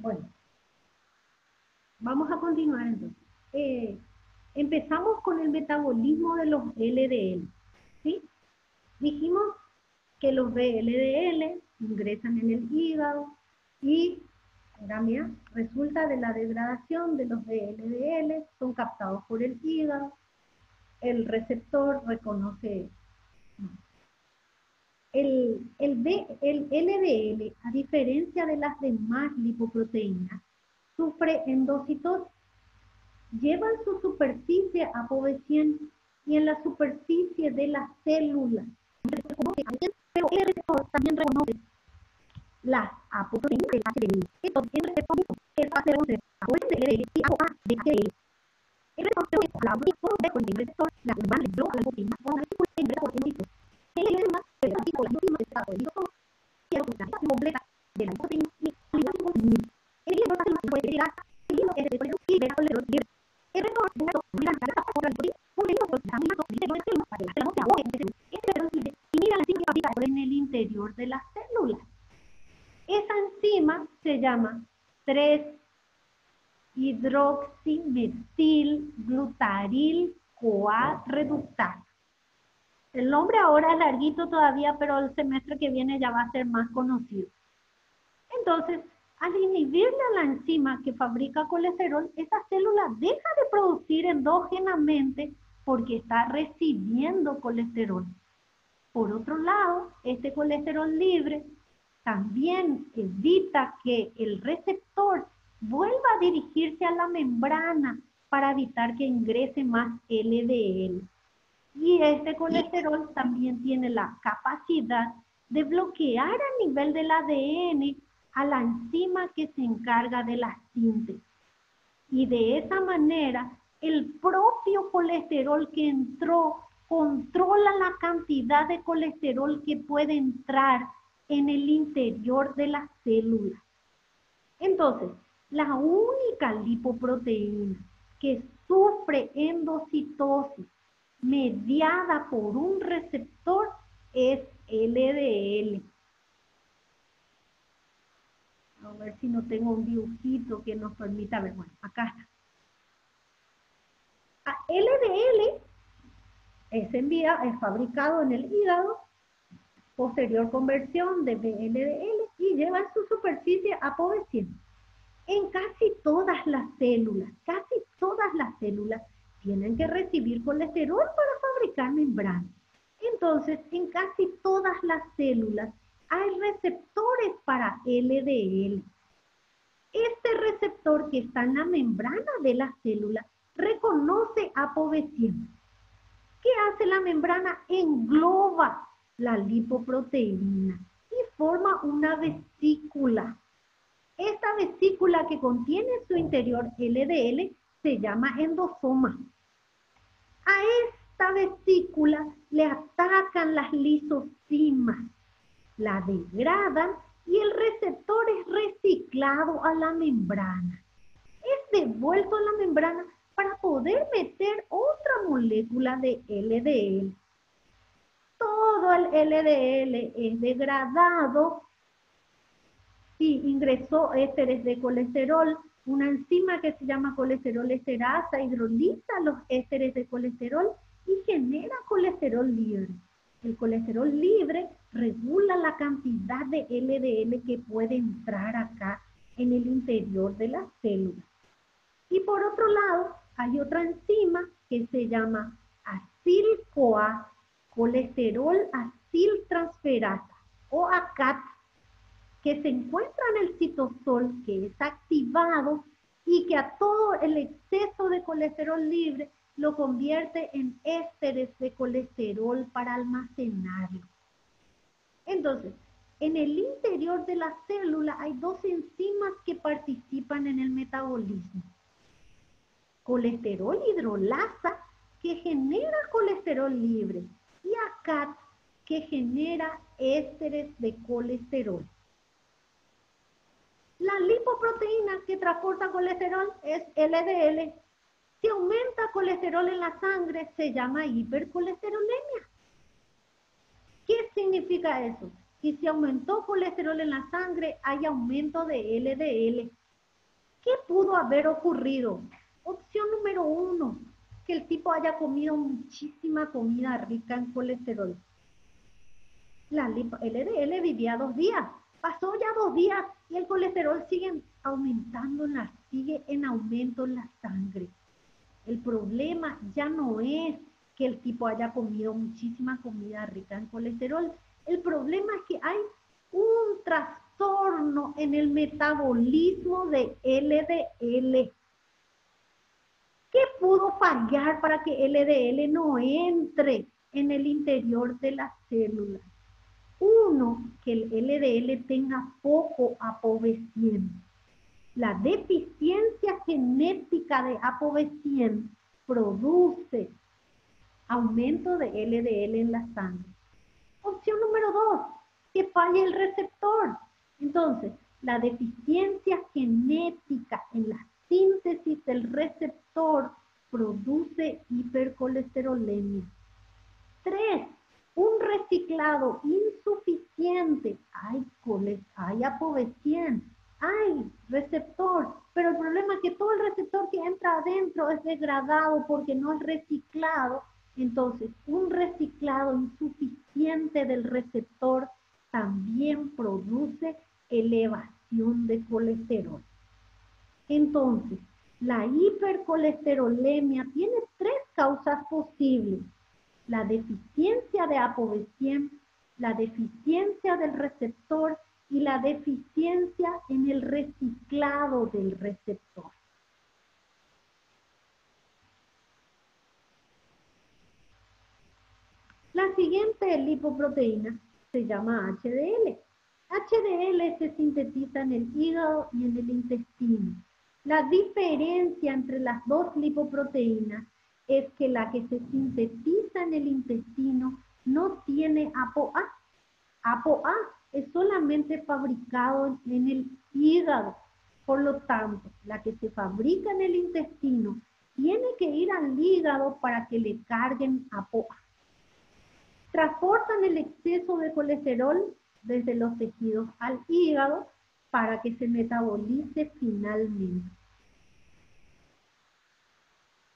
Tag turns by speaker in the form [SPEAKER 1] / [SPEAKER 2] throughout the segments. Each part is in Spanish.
[SPEAKER 1] Bueno, vamos a continuar entonces. Empezamos con el metabolismo de los LDL, ¿sí? Dijimos que los VLDL ingresan en el hígado y, mira, resulta de la degradación de los VLDL, son captados por el hígado, el receptor reconoce el LDL, a diferencia de las demás lipoproteínas, sufre endocitosis. Lleva en su superficie ApoB100 y en la superficie de las células. Pero el receptor también reconoce las apoproteínas del HDL. Entonces, el receptor que va a reconocer ApoB de LDL y ApoA de HDL. El receptor es la única receptor, la que va a llevar a la proteína, con la receptor por endocitosis. El LDL es el tipo de enzimas que se trata del lisosoma y la organización completa de la proteína y la ligación continua. El hilo no se puede llegar, el hilo es de colesterol y de colesterol libre. El receptor de una mira por el proteína, un hilo por la misma proteína de células para que la célula no se ahogue en ese colesterol libre y mira la enzima que fabrica en el interior de las células. Esa enzima se llama 3-hidroximetilglutaril-CoA reductasa. El nombre ahora es larguito todavía, pero el semestre que viene ya va a ser más conocido. Entonces, al inhibirle a la enzima que fabrica colesterol, esa célula deja de producir endógenamente porque está recibiendo colesterol. Por otro lado, este colesterol libre también evita que el receptor vuelva a dirigirse a la membrana para evitar que ingrese más LDL. Y este colesterol también tiene la capacidad de bloquear a nivel del ADN a la enzima que se encarga de la síntesis. Y de esa manera, el propio colesterol que entró controla la cantidad de colesterol que puede entrar en el interior de la célula. Entonces, la única lipoproteína que sufre endocitosis mediada por un receptor es LDL. A ver si no tengo un dibujito que nos permita ver. Bueno, acá está. LDL es fabricado en el hígado, posterior conversión de VLDL y lleva en su superficie ApoB100. En casi todas las células tienen que recibir colesterol para fabricar membranas. Entonces, en casi todas las células hay receptores para LDL. Este receptor que está en la membrana de la célula reconoce ApoB100. ¿Qué hace la membrana? Engloba la lipoproteína y forma una vesícula. Esta vesícula que contiene en su interior LDL se llama endosoma. A esta vesícula le atacan las lisosimas, la degradan y el receptor es reciclado a la membrana. Es devuelto a la membrana para poder meter otra molécula de LDL. Todo el LDL es degradado y ingresó ésteres de colesterol. Una enzima que se llama colesterol esterasa hidroliza los ésteres de colesterol y genera colesterol libre. El colesterol libre regula la cantidad de LDL que puede entrar acá en el interior de las células. Y por otro lado, hay otra enzima que se llama acil-CoA, colesterol aciltransferasa, o ACAT, que se encuentra en el citosol, que es activado y que a todo el exceso de colesterol libre lo convierte en ésteres de colesterol para almacenarlo. Entonces, en el interior de la célula hay dos enzimas que participan en el metabolismo. Colesterol hidrolasa, que genera colesterol libre, y ACAT, que genera ésteres de colesterol. La lipoproteína que transporta colesterol es LDL. Si aumenta colesterol en la sangre, se llama hipercolesterolemia. ¿Qué significa eso? Que si aumentó colesterol en la sangre, hay aumento de LDL. ¿Qué pudo haber ocurrido? Opción número 1, que el tipo haya comido muchísima comida rica en colesterol. La LDL vivía 2 días, pasó ya 2 días y el colesterol sigue aumentando, sigue en aumento en la sangre. El problema ya no es que el tipo haya comido muchísima comida rica en colesterol. El problema es que hay un trastorno en el metabolismo de LDL. ¿Qué pudo fallar para que LDL no entre en el interior de las células? Uno, que el LDL tenga poco ApoB100. La deficiencia genética de ApoB100 produce aumento de LDL en la sangre. Opción número 2, que falle el receptor. Entonces, la deficiencia genética en la síntesis del receptor produce hipercolesterolemia. 3, un reciclado insuficiente. Hay ApoB100, hay receptor, pero el problema es que todo el receptor que entra adentro es degradado porque no es reciclado. Entonces, un reciclado insuficiente del receptor también produce elevación de colesterol. Entonces, la hipercolesterolemia tiene 3 causas posibles: la deficiencia de ApoB100, la deficiencia del receptor y la deficiencia en el reciclado del receptor. La siguiente lipoproteína se llama HDL. HDL se sintetiza en el hígado y en el intestino. La diferencia entre las dos lipoproteínas es que la que se sintetiza en el intestino no tiene ApoA. ApoA es solamente fabricado en el hígado. Por lo tanto, la que se fabrica en el intestino tiene que ir al hígado para que le carguen ApoA. Transportan el exceso de colesterol desde los tejidos al hígado para que se metabolice finalmente.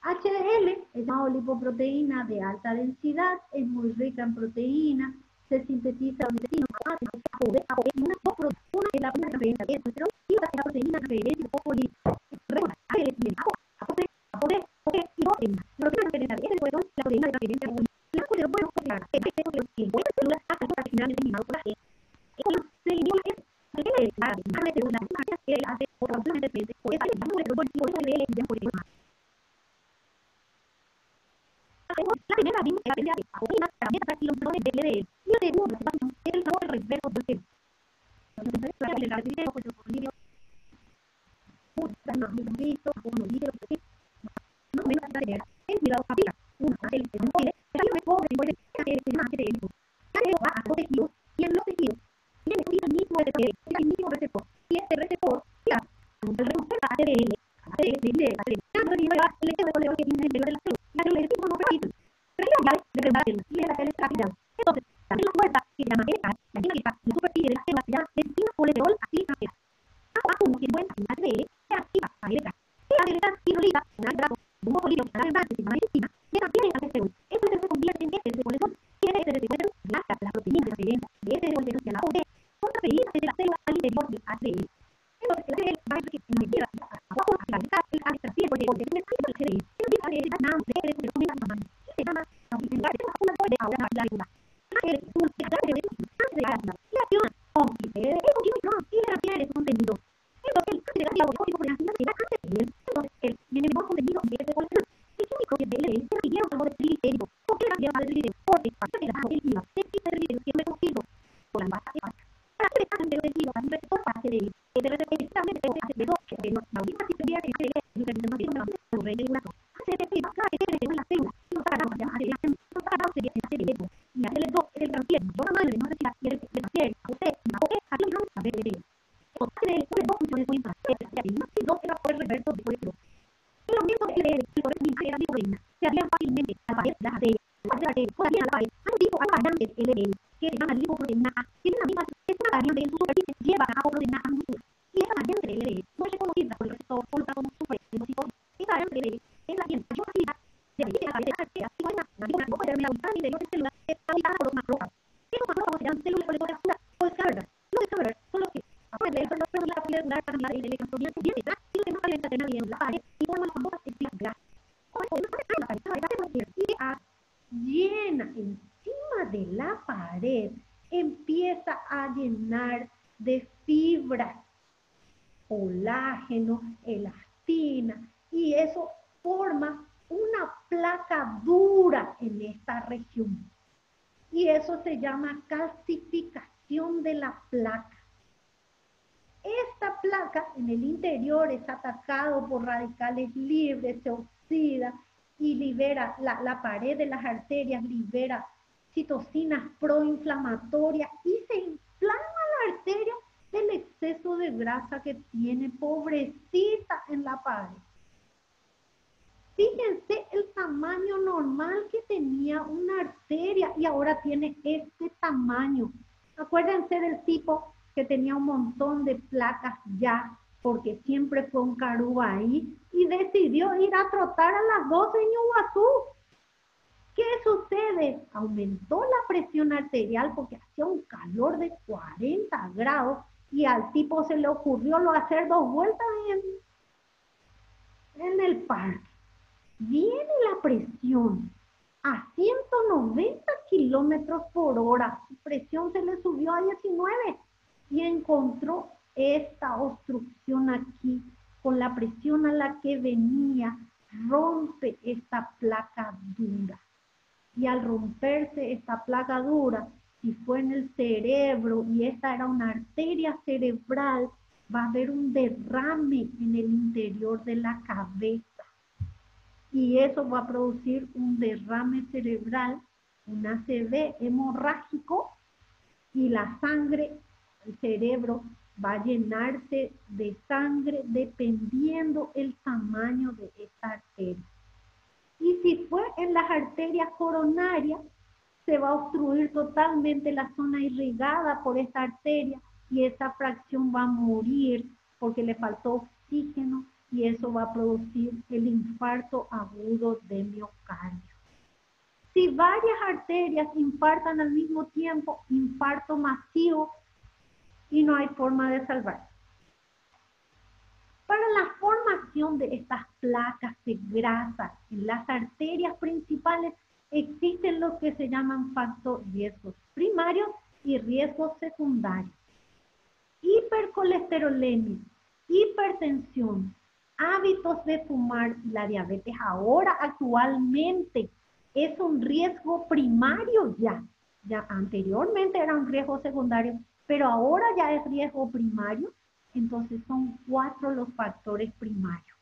[SPEAKER 1] HDL es una lipoproteína de alta densidad, es muy rica en proteínas, se sintetiza en el intestino, una es la primera referencia de colesterol y otra es la proteína referencia de fosfolípidos. Y proteína. La proteína referencia de colesterol, la proteína de referencia de la colesterol bueno que células hasta que finalmente eliminado por la E. Se eliminó la S. El LDL, la célula, la hace otra opción de frente, por eso el colesterol y por eso el LDL ya por el más. La primera vimos que la pérdida de proteínas también atrae kilómetros de LDL. Y el segundo es el sabor reverso del cero. Entonces, la característica de los polímeros, no menos la tener el cuidado aplica una HDL de un pole, pero no es pobre en puede hacer una HDL. HDL va a los tejidos y en los tejidos tiene el mismo receptor, es el mismo receptor. Y este receptor, ya, el receptor HDL, el exceso de colesterol que tiene el interior de la célula. La célula es el tipo no repite. Pero es la llave de reemplazo y es la célula rápida. Entonces, también la puerta que se llama ECA, la enzima que está en la superficie de la célula se llama enzima colesterol activada. A1 que encuentra en HDL se activa a ECA. Y la célula hidroliza un hidrato de un fosfolípido que está en el que se llama enzima que también es colesterol. Eso se convierte en éter de colesterol. Y el éter de colesterol viaja las proteínas de referencia de éter de colesterol hacia la OD son transferidas desde la célula al interior del HDL. Entonces, el HDL va a decir que en la izquierda abajo hacia la derecha el transfiere porque el HDL es el HDL. El HDL es nada de éter de colesterol comienza a tomar. Y se llama en lugar de una de ahora la regula. El HDL es un secretario de antes de la regula. Y acciona con el HDL es un químico y le transfiere su contenido. Entonces, el antes de la tipo de ansiedad se da antes de él. Entonces, el menor contenido en vez de colesterol. El químico que es de LDL se refiere a un de triglicéridos. ¿Por qué le transfiere a triglicéridos? Porque para que la IVA se quita el triglicéridos siempre consigo por la base hepática. Para que le saquen de los hay un receptor para HDL. El receptor especialmente de HDL2, que la última si se envía el HDL, el receptor más bien por regulador. HDL cada que se en la célula, y no está ganado, se llama HDL, no está ganado sería el HDL2. Y HDL2 es el transfiere, yo no madre, no reciba, y el transfiere a usted, a usted, a quien no, a HDL. HDL tiene dos funciones muy importantes, y dos era por el reverso de colesterol. El aumento de LDL y por eso misma era lipoproteína se adhieren fácilmente a la pared de las arterias. Las arterias se adhieren a la pared. Hay un tipo de variante de LDL que se llama lipoproteína A. Tiene una misma, es una variante en su superficie, lleva a apoproteína A muscular. Y esa variante de LDL no es reconocida por el receptor la cantidad de electrones que viene detrás y lo que no sale de la cadena la pared y forma las famosas espigas grasas. Llena encima de la pared, empieza a llenar de fibras, colágeno, elastina, y eso forma una placa dura en esta región. Y eso se llama calcificación de la placa. Esta placa en el interior es atacado por radicales libres, se oxida y libera, la pared de las arterias libera citocinas proinflamatorias y se inflama la arteria del exceso de grasa que tiene, pobrecita, en la pared. Fíjense el tamaño normal que tenía una arteria y ahora tiene este tamaño. Acuérdense del tipo que tenía un montón de placas ya, porque siempre fue un caruba ahí, y decidió ir a trotar a las 12 en Iguazú. ¿Qué sucede? Aumentó la presión arterial porque hacía un calor de 40 grados y al tipo se le ocurrió hacer 2 vueltas en el parque. Viene la presión a 190 kilómetros por hora. Su presión se le subió a 19 y encontró esta obstrucción aquí. Con la presión a la que venía, rompe esta placa dura. Y al romperse esta placa dura, si fue en el cerebro y esta era una arteria cerebral, va a haber un derrame en el interior de la cabeza. Y eso va a producir un derrame cerebral, un ACV hemorrágico, y la sangre, el cerebro, va a llenarse de sangre dependiendo el tamaño de esta arteria. Y si fue en las arterias coronarias, se va a obstruir totalmente la zona irrigada por esta arteria y esa fracción va a morir porque le faltó oxígeno y eso va a producir el infarto agudo de miocardio. Si varias arterias infartan al mismo tiempo, infarto masivo y no hay forma de salvarse. Para la formación de estas placas de grasa en las arterias principales existen lo que se llaman riesgos primarios y riesgos secundarios. Hipercolesterolemia, hipertensión, hábitos de fumar y la diabetes ahora actualmente es un riesgo primario ya. Ya anteriormente era un riesgo secundario, pero ahora ya es riesgo primario. Entonces son 4 los factores primarios: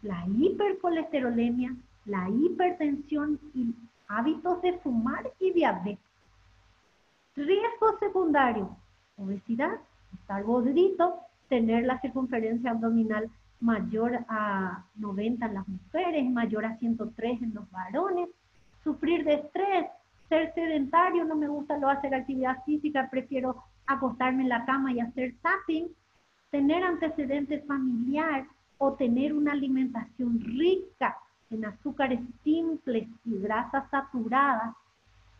[SPEAKER 1] la hipercolesterolemia, la hipertensión y hábitos de fumar y diabetes. Riesgos secundarios: obesidad, estar gordito, tener la circunferencia abdominal mayor a 90 en las mujeres, mayor a 103 en los varones, sufrir de estrés, ser sedentario, no me gusta hacer actividad física, prefiero acostarme en la cama y hacer zapping, tener antecedentes familiares o tener una alimentación rica en azúcares simples y grasas saturadas,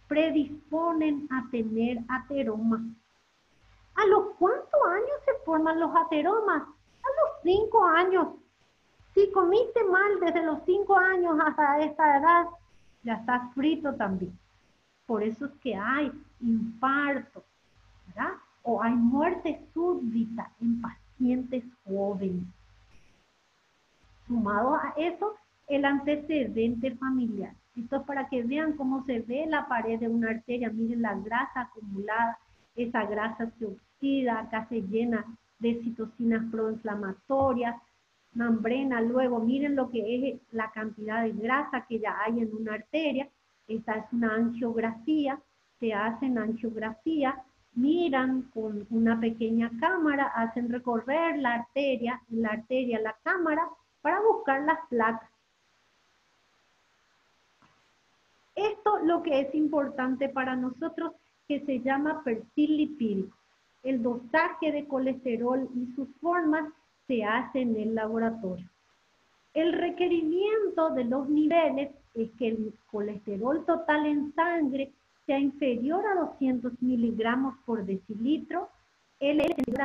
[SPEAKER 1] predisponen a tener ateromas. ¿A los cuántos años se forman los ateromas? A los 5 años. Si comiste mal desde los 5 años hasta esta edad, ya estás frito también. Por eso es que hay infarto, ¿verdad? O hay muerte súbita en pacientes jóvenes. Sumado a eso, el antecedente familiar. Esto es para que vean cómo se ve la pared de una arteria. Miren la grasa acumulada. Esa grasa se oxida, acá se llena de citocinas proinflamatorias, membrana. Luego miren lo que es la cantidad de grasa que ya hay en una arteria. Esta es una angiografía. Se hacen angiografía, miran con una pequeña cámara, hacen recorrer la arteria, la cámara, para buscar las placas. Esto lo que es importante para nosotros, que se llama perfil lipídico. El dosaje de colesterol y sus formas se hace en el laboratorio. El requerimiento de los niveles es que el colesterol total en sangre sea inferior a 200 miligramos por decilitro, LDL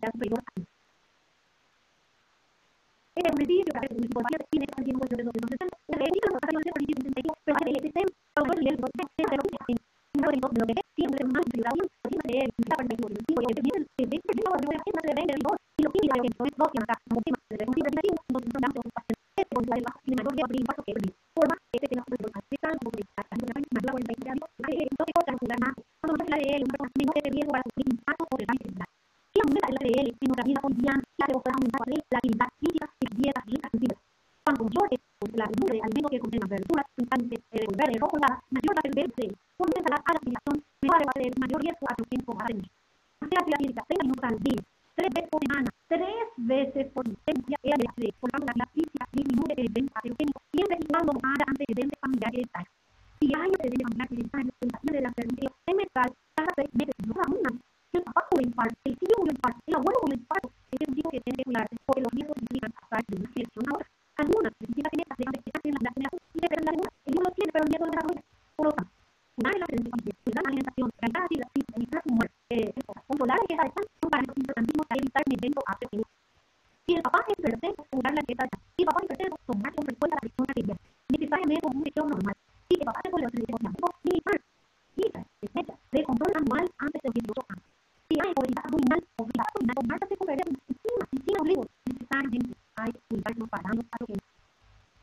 [SPEAKER 1] sea superior a 1. Es un edificio que hace un tipo de tiene también un de 260. Se realiza la rotación de política intensivo, pero hay el sistema, para el nivel de de lo que hacen. No de lo que tiene un más de avión, o tiene de él, y la parte de tiempo, y el de la agenda de vender y lo que mira que es dos y acá, como tema de la consideración, no se llama ocupación. Este con la tiene mayor de impacto que el forma este tema de la fiscal, como de la más la vuelta de avión, no te puedo calcular más. Cuando no se la de él, un poco menos de riesgo para sufrir impacto o de la y aumenta el ADL en nuestra vida cotidiana, la de aumentar la actividad física y dietas ricas. Cuando consumos la de alimentos que contengan verduras, sustancias, verde, rojo, mayor la verde, comienza a la alimentación, mejor va a tener mayor riesgo a tu tiempo a tener. Hacer actividad física 30 minutos al día, 3 veces por semana, 3 veces por licencia, por tanto la física disminuye el evento aterogénico, siempre y cuando haya antecedentes familiares hereditarios. Si hay antecedentes familiares hereditarios, el paciente de la enfermedad mental, cada 6 meses, no la una. El papá con el infarto, el tío con el infarto, el abuelo con el infarto, es un tipo que tiene que cuidarse porque los riesgos implican pasar de una generación a otra. Algunas necesitan tener las dejan de quedarse en la generación y de perder algunas. El uno lo tiene, pero el nieto lo desarrolla. Por lo tanto, cuidar de la presencia, cuidar la alimentación, realizar actividad física, evitar fumar, controlar la dieta de sal son parámetros importantísimos para evitar el evento aterogénico. Si el papá es hipertenso, cuidar la dieta de sal. Si el papá es hipertenso, tomar con frecuencia la presión arterial. Necesariamente con un chequeo normal. Si el papá se puede hacer el diagnóstico militar, de control anual antes de los 18 años. Si hay obesidad abdominal con marcas de comer encima ombligo, necesariamente hay que cuidar los parámetros patogénicos.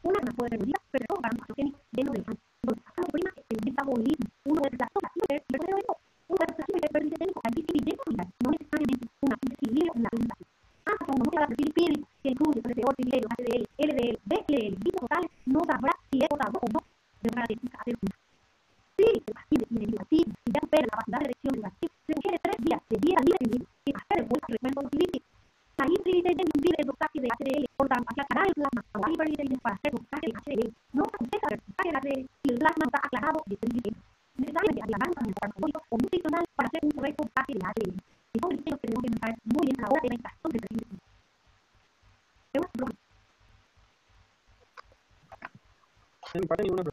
[SPEAKER 1] Una más puede reducir, pero todos los parámetros patogénicos dentro del rango. Entonces, acá lo prima es el metabolismo. Uno de las cosas, uno de las hiperglicémico, hay dislipidemia familiar, no necesariamente una desequilibrio en la alimentación. Hasta que uno no se da perfil lipídico, que incluye colesterol, triglicéridos, HDL, LDL, BLL, totales, no sabrá si es potable o no de una característica aterogénica. Si el paciente tiene negativo y ya supera la capacidad de erección del paciente, se sugiere 3 días de dieta libre que hacer el vuelto al recuento lipídico. La hiperglicemia el dosaje de HDL, por tanto, aclarar el plasma a la hiperglicemia para hacer dosaje de HDL. No se aconseja el dosaje de HDL si el plasma está aclarado de triglicéridos. Necesariamente aclarar un tratamiento farmacológico o nutricional para hacer un correcto dosaje de HDL. Entonces, tenemos que pensar muy bien a la hora de la extracción del triglicéridos.
[SPEAKER 2] En parte ninguna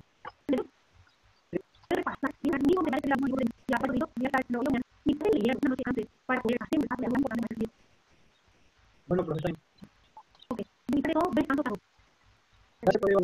[SPEAKER 1] repasar y al mismo de la muy buena y a partir de la reunión y pueden leer una noche antes para poder hacer algo importante para el día.
[SPEAKER 2] Bueno, profesor.
[SPEAKER 1] Ok, me todo, ves tanto.
[SPEAKER 2] Gracias por el